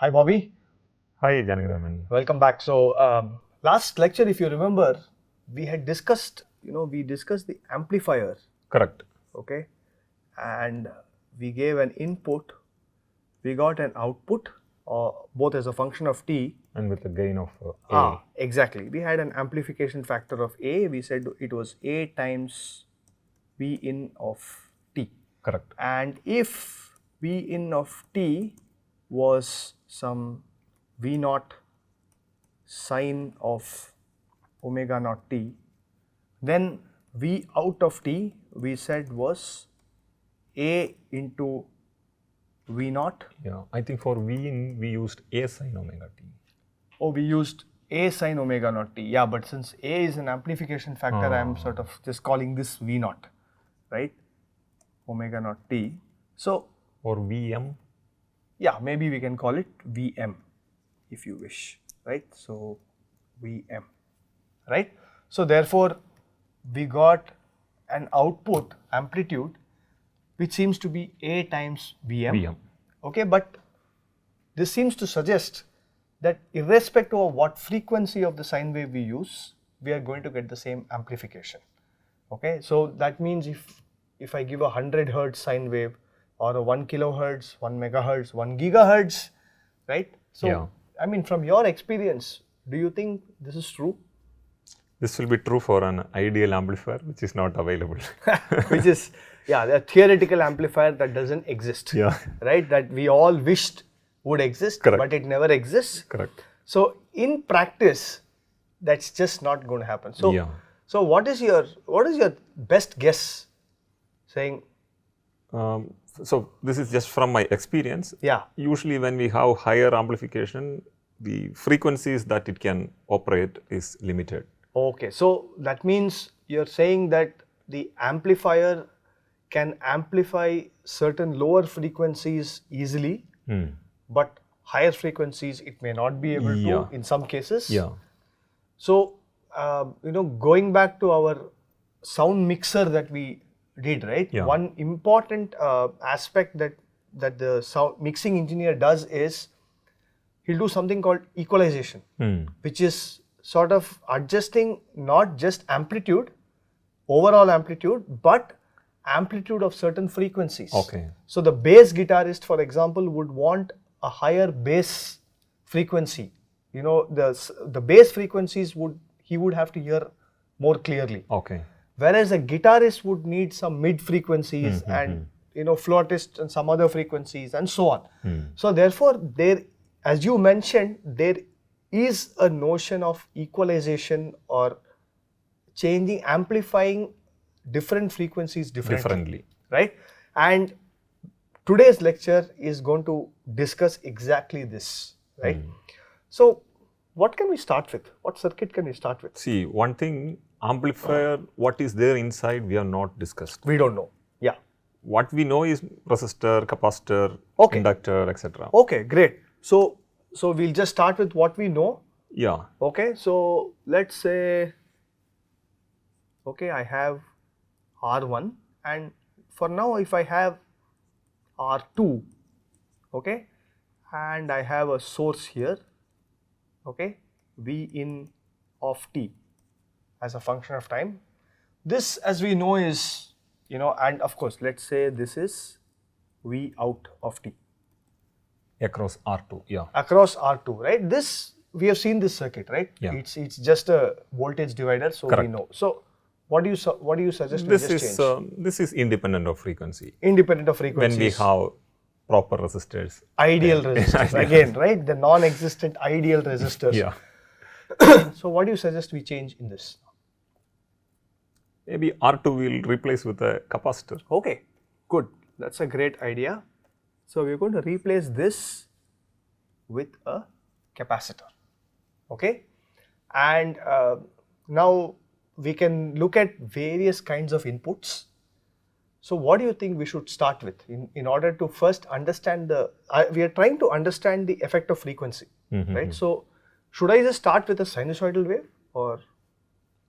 Hi, Bobby. Hi, Janakiraman. Welcome back. So, last lecture, if you remember, we had discussed, we discussed the amplifier. Correct. Okay. And we gave an input, we got an output, both as a function of t. And with a gain of A. Exactly. We had an amplification factor of A. We said it was A times V in of t. Correct. And if V in of t was some V naught sine of omega naught t, then V out of t we said was A into V naught. Yeah, I think for V in we used A sin omega t. Oh, we used A sine omega naught t. Yeah, but since A is an amplification factor, I am sort of just calling this V naught, right? Omega naught t. So, or Vm. Yeah, maybe we can call it Vm if you wish, right? So, Vm, right? So, therefore, we got an output amplitude which seems to be A times Vm. Okay, but this seems to suggest that irrespective of what frequency of the sine wave we use, we are going to get the same amplification. Okay, so that means if I give a 100 hertz sine wave or a 1 kilohertz, 1 megahertz, 1 gigahertz, right? So, yeah. I mean, from your experience, do you think this is true? This will be true for an ideal amplifier which is not available. Which is, yeah, the theoretical amplifier that doesn't exist, yeah. right? That we all wished would exist, Correct. but it never exists. Correct. So, in practice, that's just not going to happen. So, yeah. So what is your best guess saying? So this is just from my experience. Yeah. Usually when we have higher amplification, the frequencies that it can operate is limited. Okay, so that means you're saying that the amplifier can amplify certain lower frequencies easily, but higher frequencies it may not be able to in some cases. Yeah. So, going back to our sound mixer that we did, right? Yeah. One important aspect that the sound mixing engineer does is he'll do something called equalization, which is sort of adjusting not just amplitude, overall amplitude, but amplitude of certain frequencies. Okay. So the bass guitarist, for example, would want a higher bass frequency. The bass frequencies he would have to hear more clearly. Okay. Whereas a guitarist would need some mid frequencies and flautist and some other frequencies and so on. So therefore, there, as you mentioned, there is a notion of equalization or amplifying different frequencies differently. Right? And today's lecture is going to discuss exactly this, right? So, what can we start with? What circuit can we start with? See, one thing, amplifier, what is there inside we have not discussed. We don't know. Yeah. What we know is resistor, capacitor, inductor, etc. Okay, great. So we'll just start with what we know. Yeah. Okay, so let's say, I have R1, and for now if I have R2, okay, and I have a source here, okay, V in of t as a function of time. This, as we know, is, and of course, let's say this is V out of t. Across R2, yeah. Across R2, right? This, we have seen this circuit, right? Yeah. It's just a voltage divider, so Correct. we know. So, what do you suggest we this just is change? This is independent of frequency. Independent of frequencies. When we have proper resistors. Ideal resistors, again, right? The non-existent ideal resistors. Yeah. So, what do you suggest we change in this? Maybe R2 will replace with a capacitor. Okay, good. That's a great idea. So, we are going to replace this with a capacitor. Okay, and now we can look at various kinds of inputs. So, what do you think we should start with in order to first understand we are trying to understand the effect of frequency, right? So, should I just start with a sinusoidal wave or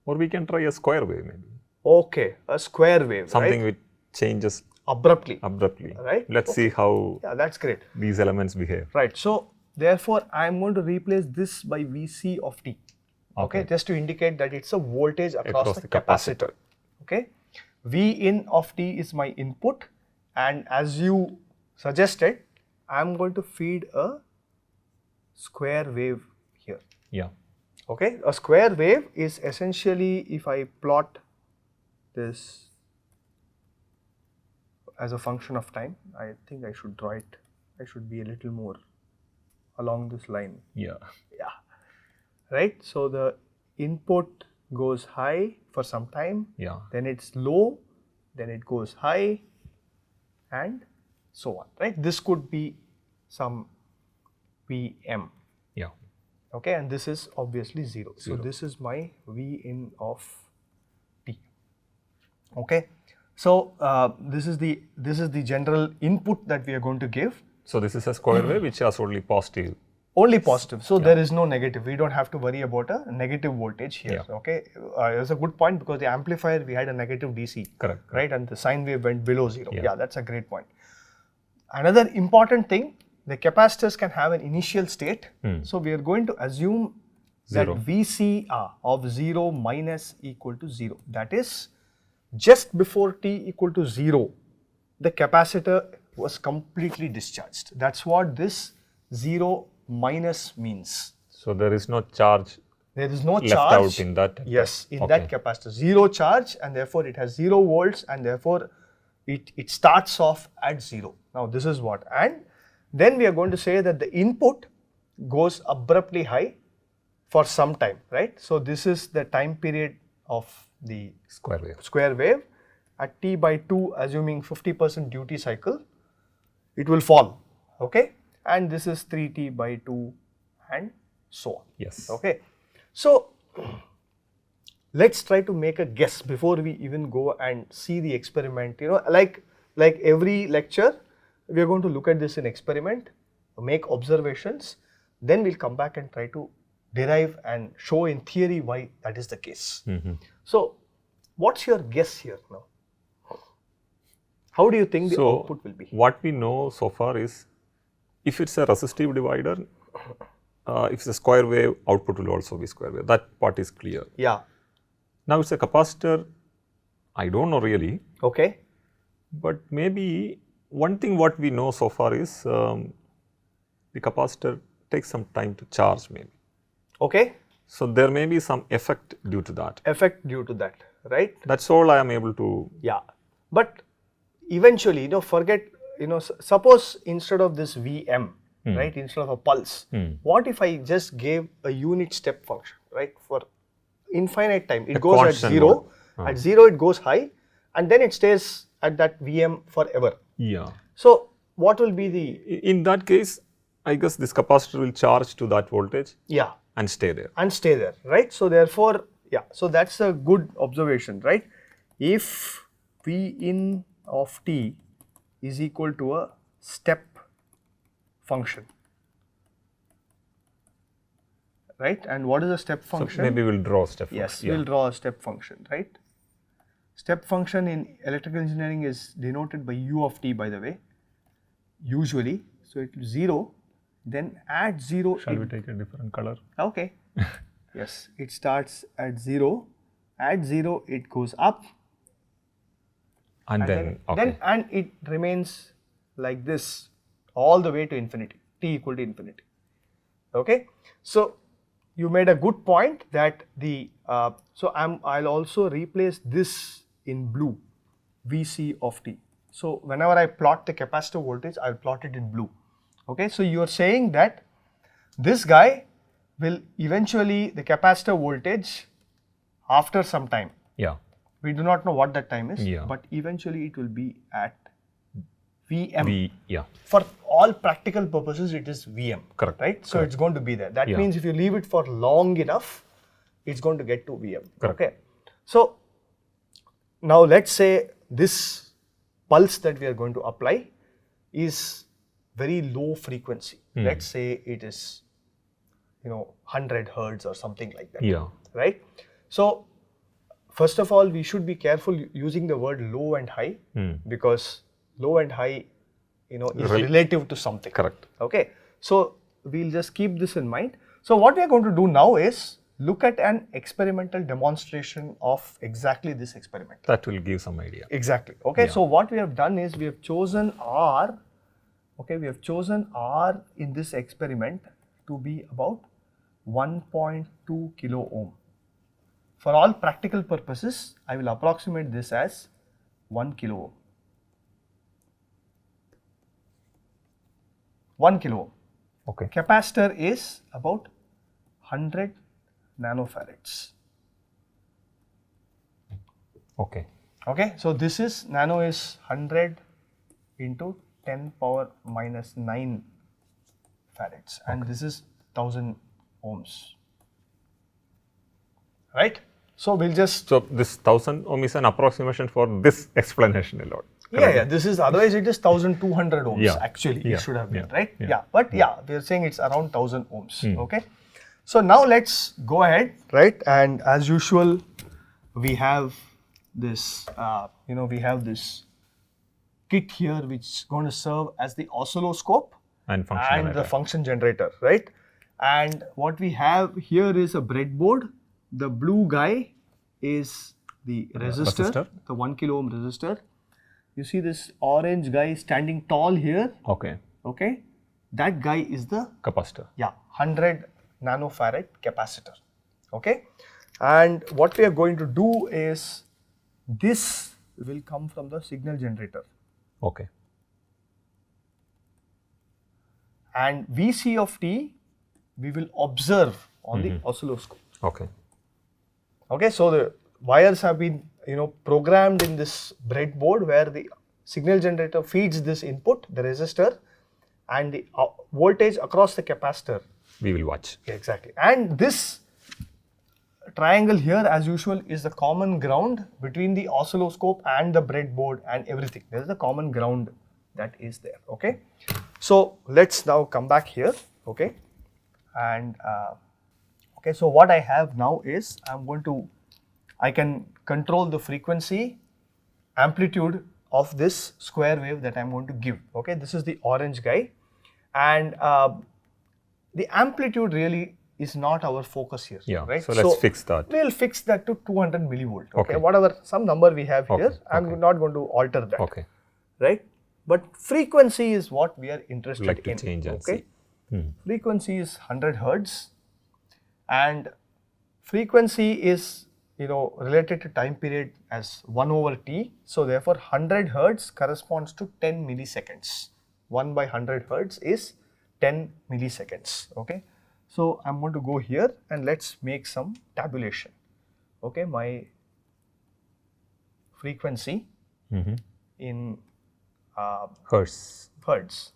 we can try a square wave maybe. Okay, a square wave, something right? which changes abruptly, right? Let's see how that's great. these elements behave. Right. So, therefore I am going to replace this by Vc of t. Okay, just to indicate that it's a voltage across the capacitor. Okay, V in of t is my input, and as you suggested, I am going to feed a square wave here. Yeah. Okay, a square wave is essentially, if I plot this as a function of time, I think I should draw it, I should be a little more along this line. Yeah. Yeah, right. So the input goes high for some time, Yeah. then it's low, then it goes high, and so on, right. This could be some Vm. Yeah. Okay, and this is obviously 0. So Zero. this is my V in of t. Okay, so this is the general input that we are going to give. So this is a square wave which has only positive. Only positive. So there is no negative. We don't have to worry about a negative voltage here. Yeah. Okay, it's a good point because the amplifier we had a negative DC. Correct. Right, and the sine wave went below 0. Yeah. Yeah, that's a great point. Another important thing, the capacitors can have an initial state. So we are going to assume that Zero. Vc of 0 minus equal to 0. That is, just before t equal to 0, the capacitor was completely discharged. That's what this 0 minus means. So there is no charge There is no left charge. out in that. Yes, in Okay. that capacitor. Zero charge, and therefore it has 0 volts, and therefore it starts off at 0. Now this is what. And then we are going to say that the input goes abruptly high for some time, right? So this is the time period of the Square wave. square wave. At t by 2, assuming 50% duty cycle, it will fall, okay? And this is 3t by 2 and so on. Yes. Okay, so let's try to make a guess before we even go and see the experiment. You know, like every lecture, we are going to look at this in experiment, make observations, then we'll come back and try to derive and show in theory why that is the case. So, what's your guess here now? How do you think the output will be? What we know so far is, if it's a resistive divider, if it's a square wave, output will also be square wave. That part is clear. Yeah. Now it's a capacitor, I don't know really, Okay. but maybe one thing what we know so far is the capacitor takes some time to charge maybe. Okay. So there may be some effect due to that. Effect due to that, right? That's all I am able to. Yeah. But eventually, forget, suppose instead of this Vm, right, instead of a pulse, what if I just gave a unit step function, right, for infinite time? It goes at constant 0, at 0 it goes high, and then it stays at that Vm forever. Yeah. So, what will be the, In that case, I guess this capacitor will charge to that voltage yeah, and stay there. and stay there, right? So, therefore, yeah, so that's a good observation, right? If V in of t is equal to a step function, right? And what is a step function? So maybe we'll draw step Yes, function. we'll draw a step function, right? Step function in electrical engineering is denoted by u of t, by the way, usually. So it is 0, then at 0. Shall we take a different color? Okay. Yes, it starts at 0. At 0, it goes up. And then, okay. And it remains like this all the way to infinity, t equal to infinity. Okay. So you made a good point that the I'll also replace this in blue, Vc of t. So whenever I plot the capacitor voltage, I'll plot it in blue. Okay. So you are saying that this guy will eventually, the capacitor voltage after some time, Yeah. we do not know what that time is, Yeah. but eventually it will be at Vm. Yeah. For all practical purposes, it is Vm. Correct. Right? So it's going to be there. That Yeah. means if you leave it for long enough, it's going to get to Vm. Correct. Okay. So now let's say this pulse that we are going to apply is very low frequency. Let's say it is, 100 hertz or something like that. Yeah. Right? So first of all, we should be careful using the word low and high, because low and high, is relative to something. Correct. Okay. So we'll just keep this in mind. So what we are going to do now is look at an experimental demonstration of exactly this experiment. That will give some idea. Exactly. Okay. Yeah. So what we have done is we have chosen R. Okay, we have chosen R in this experiment to be about 1.2 kilo ohm. For all practical purposes, I will approximate this as 1 kilo ohm. 1 kilo ohm. Okay. Capacitor is about 100 nanofarads. Okay. Okay, so this is nano is 100 into 10 power minus 9 farads, and this is 1000 ohms. Right? So we'll just. So this 1000 ohm is an approximation for this explanation alone. Yeah, this is, otherwise it is 1200 ohms actually, it should have been, right? But we are saying it's around 1000 ohms, okay? So now let's go ahead, right? And as usual, we have this, we have this kit here which is going to serve as the oscilloscope And the function generator, right? And what we have here is a breadboard. The blue guy is the resistor, the 1 kilo ohm resistor. You see this orange guy standing tall here, Okay. okay? That guy is the, Capacitor. 100 nanofarad capacitor, okay? And what we are going to do is, this will come from the signal generator. Okay. And Vc of t, we will observe on the oscilloscope. Okay. Okay, so the wires have been, programmed in this breadboard where the signal generator feeds this input, the resistor, and the voltage across the capacitor. We will watch. Exactly. And this triangle here, as usual, is the common ground between the oscilloscope and the breadboard and everything. There is a common ground that is there. Okay. So let's now come back here. Okay. And okay, so what I have now is I can control the frequency, amplitude of this square wave that I'm going to give. Okay, this is the orange guy, and the amplitude really is not our focus here. Yeah, right. So let's fix that. We'll fix that to 200 millivolt. Okay. Whatever some number we have here, Okay. I'm not going to alter that. Okay. Right. But frequency is what we are interested Like to in. change and okay. see. Frequency is 100 hertz, and frequency is related to time period as 1 over t. So therefore 100 hertz corresponds to 10 milliseconds. 1 by 100 hertz is 10 milliseconds. Okay. So I'm going to go here and let's make some tabulation. Okay, my frequency in Hertz. hertz.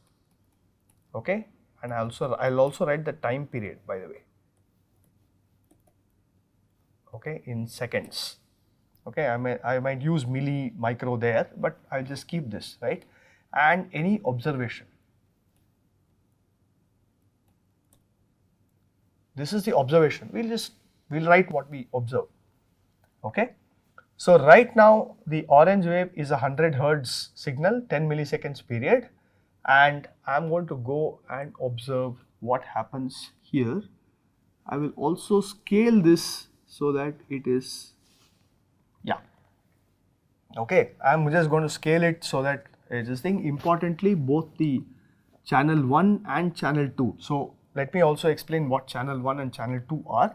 Okay, and I'll also write the time period, by the way. Okay, in seconds. Okay, I might use milli, micro there, but I'll just keep this, right? And any observation. This is the observation. We'll write what we observe. Okay. So right now the orange wave is a 100 hertz signal, 10 milliseconds period, and I'm going to go and observe what happens here. I will also scale this so that it is, okay, I'm just going to scale it so that this thing, importantly, both the channel 1 and channel 2. So let me also explain what channel 1 and channel 2 are.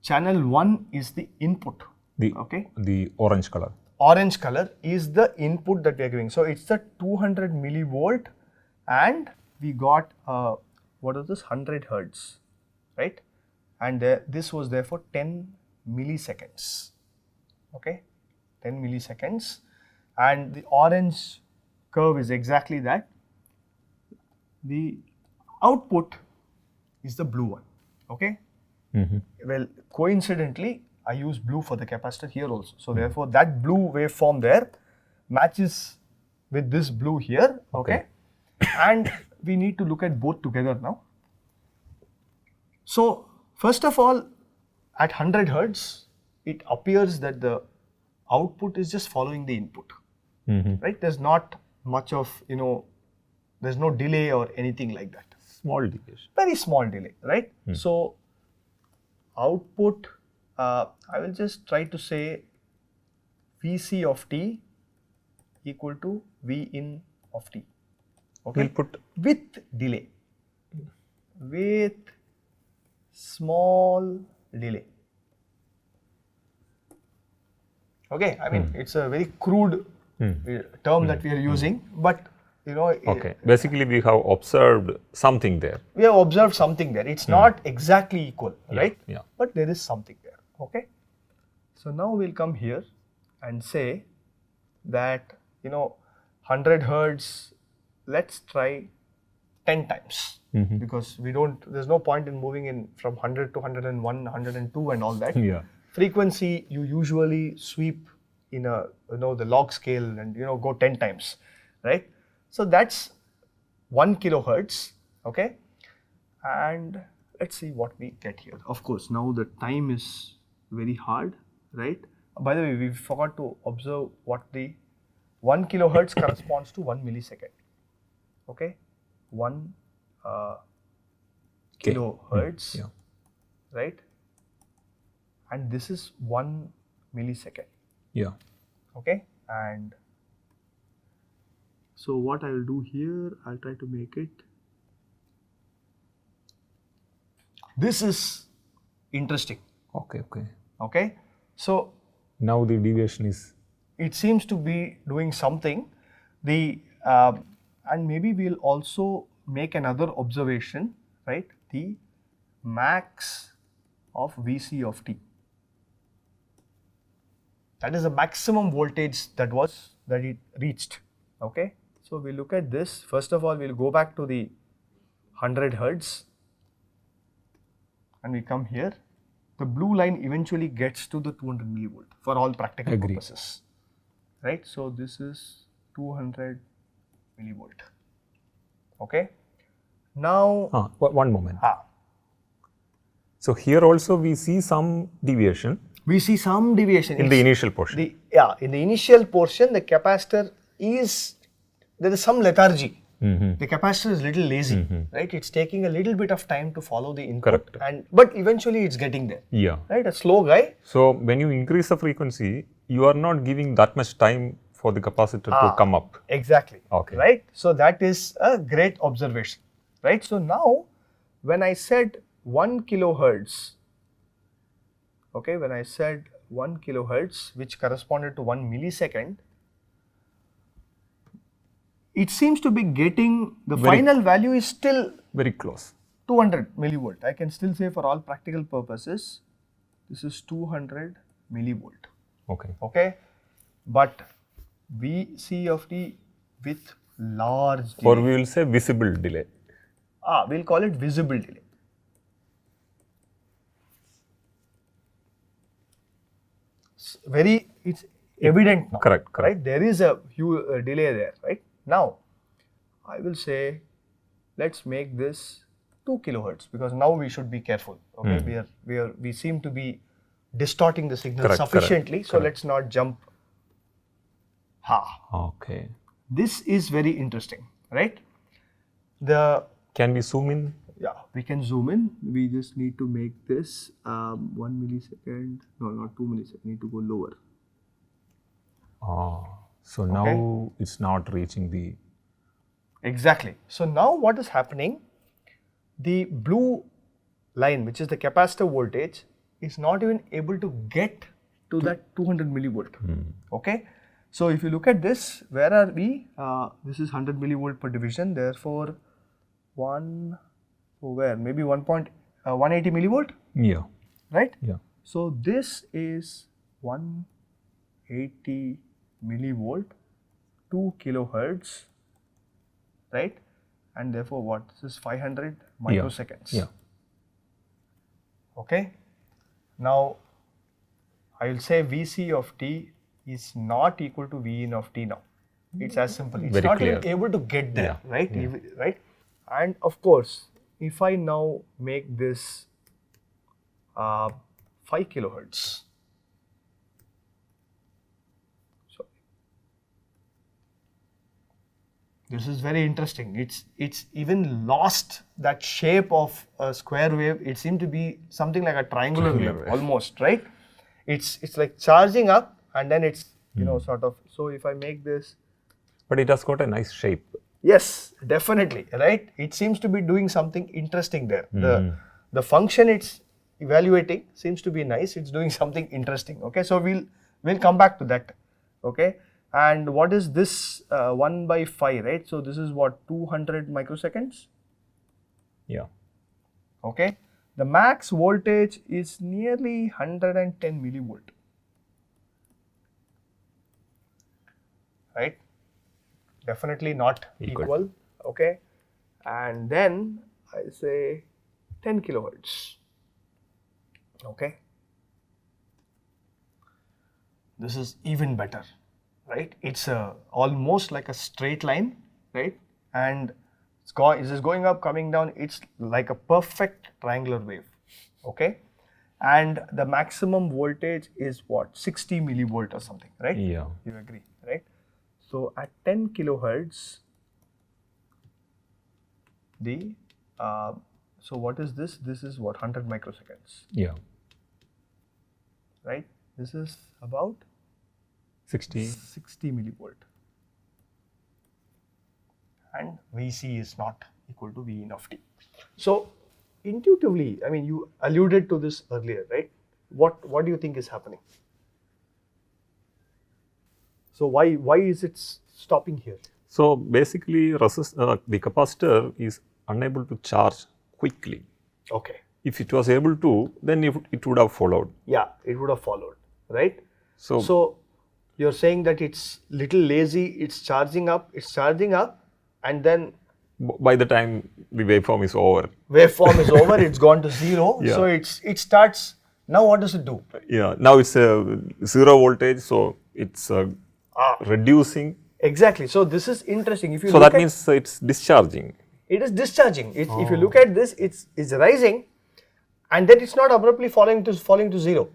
Channel 1 is the input. The orange color. Orange color is the input that we are giving. So it's the 200 millivolt, and we got what is this, 100 hertz, right? And this was therefore 10 milliseconds. Okay, 10 milliseconds, and the orange curve is exactly that. The output is the blue one. Okay. Well, coincidentally, I use blue for the capacitor here also. So therefore, that blue waveform there matches with this blue here. Okay. And we need to look at both together now. So first of all, at 100 hertz, it appears that the output is just following the input. Right? There's not much of, there's no delay or anything like that. Small deviation. very small delay, right? So output, I will just try to say Vc of t equal to V in of t. Okay, We'll put with delay, with small delay. Okay, I mean it's a very crude term that we are using, but you know, okay. Basically, we have observed something there. we have observed something there. It's not exactly equal, right? Yeah. But there is something there. Okay. So now we'll come here and say that 100 hertz. Let's try 10 times because there's no point in moving in from 100 to 101, 102 and all that. Yeah. Frequency you usually sweep in a the log scale and go 10 times, right? So that's 1 kilohertz, okay? And let's see what we get here. Of course, now the time is very hard, right? By the way, we forgot to observe what the 1 kilohertz corresponds to 1 millisecond. Okay, 1 kilohertz, Yeah. right? And this is 1 millisecond. Yeah. Okay, and so what I will do here, I'll try to make it. This is interesting. Okay. Okay. Okay, so Now the deviation is. it seems to be doing something. And maybe we'll also make another observation, right? The max of Vc of t. That is the maximum voltage that it reached. Okay, so we look at this. First of all, we'll go back to the 100 hertz, and we come here. The blue line eventually gets to the 200 millivolt for all practical Agree. purposes, right? So this is 200 millivolt. Okay. Now, One moment. So here also we see some deviation we see some deviation in the initial portion. in the initial portion, the capacitor there is some lethargy. The capacitor is a little lazy, right? It's taking a little bit of time to follow the input. Correct. But eventually it's getting there. Yeah. Right? A slow guy. So when you increase the frequency, you are not giving that much time for the capacitor to come up. Exactly. Okay. Right? So that is a great observation. Right? So now when I said 1 kilohertz, okay, when I said 1 kilohertz, which corresponded to 1 millisecond, it seems to be getting, the final value is still Very close. 200 millivolt. I can still say for all practical purposes, this is 200 millivolt. Okay. Okay, but Vc of t with large delay. Or we will say visible delay. We'll call it visible delay. It's evident now. Correct. Right? There is a huge delay there, right? Now, I will say, let's make this 2 kilohertz because now we should be careful. Okay, we seem to be distorting the signal sufficiently. So let's not jump. Okay. This is very interesting, right? Can we zoom in? Yeah, we can zoom in. We just need to make this 1 millisecond. No, not 2 milliseconds. Need to go lower. So now it's not reaching the. Exactly. So now what is happening? The blue line, which is the capacitor voltage, is not even able to get to that 200 millivolt. Okay. So if you look at this, where are we? This is 100 millivolt per division. Therefore, maybe 180 millivolt. Yeah. Right. Yeah. So this is 180 millivolt, 2 kilohertz, right? And therefore what? This is 500 microseconds. Yeah. Okay. Now, I will say Vc of t is not equal to V in of t now. It's as simple. It's Very not clear. even able to get there, Yeah. right? Yeah. Right? And of course, if I now make this 5 kilohertz, This is very interesting. It's even lost that shape of a square wave. It seemed to be something like a triangular wave almost, right? It's like charging up and then it's, you know, sort of, so if I make this. But it has got a nice shape. Yes, definitely, right? It seems to be doing something interesting there. The function it's evaluating seems to be nice. It's doing something interesting. Okay, so we'll come back to that. Okay, and what is this 1 by 5, right? So this is what, 200 microseconds. Yeah. Okay, the max voltage is nearly 110 millivolt. Right? Definitely not equal. Okay, and then I say 10 kilohertz. Okay, this is even better, right? It's almost like a straight line, right? And it is going up, coming down. It's like a perfect triangular wave. Okay, and the maximum voltage is what, 60 millivolt or something, right? Yeah. You agree, right? So at 10 kilohertz, so what is this? This is what, 100 microseconds. Yeah. Right? This is about 60 millivolt. And Vc is not equal to Vin of t. So intuitively, I mean, you alluded to this earlier, right? What do you think is happening? So why is it stopping here? So basically, the capacitor is unable to charge quickly. Okay. If it was able to, then it would have followed. Yeah, it would have followed, right? So you're saying that it's little lazy, it's charging up, and then by the time the waveform is over. Waveform is over, it's gone to zero. Yeah. So it starts, now what does it do? Yeah, now it's a 0 voltage, so it's reducing. Exactly. So this is interesting. If you so that means it's discharging. It is discharging. If you look at this, it's rising, and then it's not abruptly falling to zero.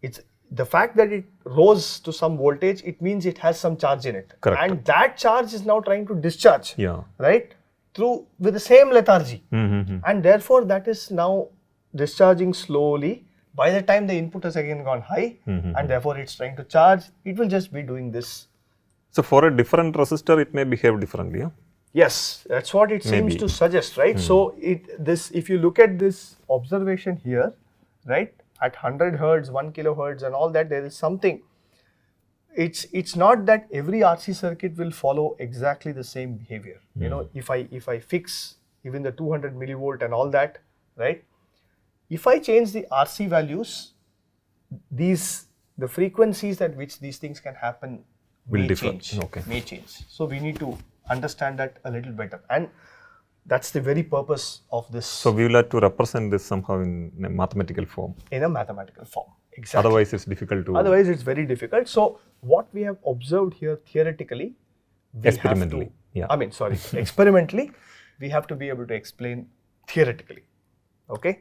It's the fact that it rose to some voltage. It means it has some charge in it, Correct. and that charge is now trying to discharge. Yeah. Right, with the same lethargy, and therefore that is now discharging slowly. By the time the input has again gone high, and therefore it's trying to charge, it will just be doing this. So for a different resistor, it may behave differently. Yeah? Yes, that's what it seems to suggest, right? So if you look at this observation here, right, at 100 hertz, 1 kilohertz, and all that, there is something. It's not that every RC circuit will follow exactly the same behavior. You know, if I fix even the 200 millivolt and all that, right? If I change the RC values, the frequencies at which these things can happen Will may differ. change. Okay. May change. So we need to understand that a little better, and that's the very purpose of this. So we will have to represent this somehow in a mathematical form. In a mathematical form, exactly. Otherwise, it's difficult to. Otherwise, it's very difficult. So what we have observed here theoretically, Experimentally, yeah. I mean, sorry, experimentally, we have to be able to explain theoretically. Okay.